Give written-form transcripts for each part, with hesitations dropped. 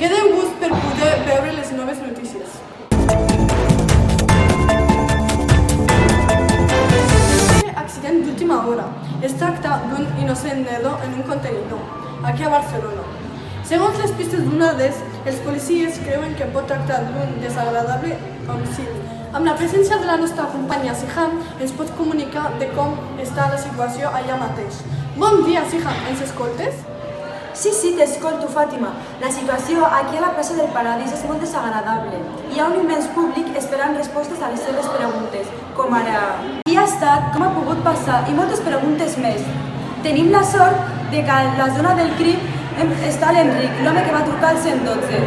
Quedeu-vos per poder veure les noves notícies. Accident d'última hora. Es tracta d'un innocent nadó en un contenidor, aquí a Barcelona. Segons les pistes d'una d'ells, els policies creuen que pot tractar d'un desagradable homicidi. Amb la presència de la nostra companya Siham, ens pot comunicar de com està la situació allà mateix. Bon dia, Siham, ens escoltes? Sí, t'escolto, Fàtima. La situació aquí a la plaça del Paradís és molt desagradable. Hi ha un immens públic esperant respostes a les seves preguntes, com ara qui ha estat, com ha pogut passar i moltes preguntes més. Tenim la sort de que a la zona del crim està l'Enric, l'home que va trucar al 112.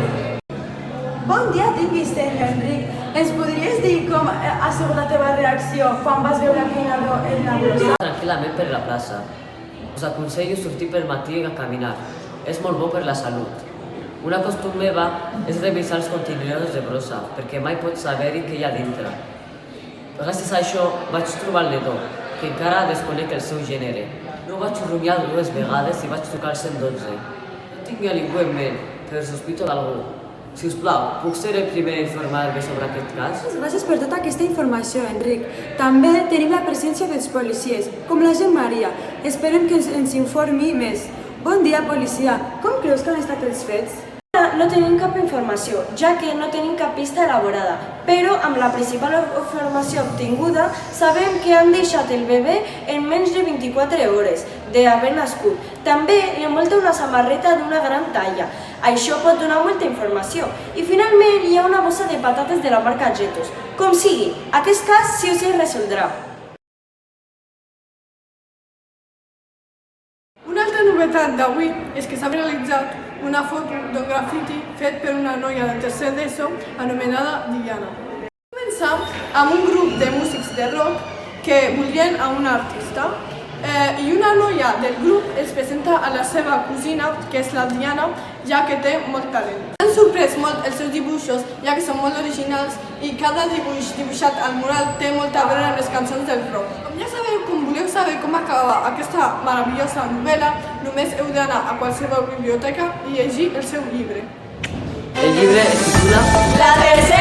Bon dia, tinguis, Enric. Ens podries dir com ha sigut la teva reacció quan vas veure aquell nadó en la brossa? Tranquil·lament per la plaça. Us aconsello sortir per matí a caminar. És molt bo per la salut. Una costum meva és revisar els contenidors de brossa, perquè mai pots saber-hi què hi ha dintre. Gràcies a això vaig trobar el nadó, que encara desconec el seu gènere. No vaig rumiar 2 vegades i vaig trucar al 112. No tinc a ningú en ment, però sospito d'algú. Si us plau, puc ser el primer a informar-me sobre aquest cas? Gràcies per tota aquesta informació, Enric. També tenim la presència dels policies, com l'agent Maria. Esperem que ens informi més. Bon dia, policia. Com creus que han estat els fets? No tenim cap informació, ja que no tenim cap pista elaborada, però amb la principal informació obtinguda sabem que han deixat el bebè en menys de 24 hores d'haver nascut. També li envolta una samarreta d'una gran talla. Això pot donar molta informació. I finalment hi ha una bossa de patates de la marca Jetos. Com sigui, aquest cas sí o sí es resoldrà. Una altra novetat d'avui és que s'ha realitzat una foto d'un grafiti fet per una noia de tercer d'ESO anomenada Diana. Començam amb un grup de músics de rock que volien a una artista i una noia del grup es presenta a la seva cosina, que és la Diana, ja que té molt talent. Han sorprès molt els seus dibuixos, ja que són molt originals i cada dibuix dibuixat al mural té molt a veure amb les cançons del rock. Com ja sabeu, com voleu saber com acaba aquesta meravellosa novel·la, només heu d'anar a qualsevol biblioteca i llegir el seu llibre. El llibre es titula La tercera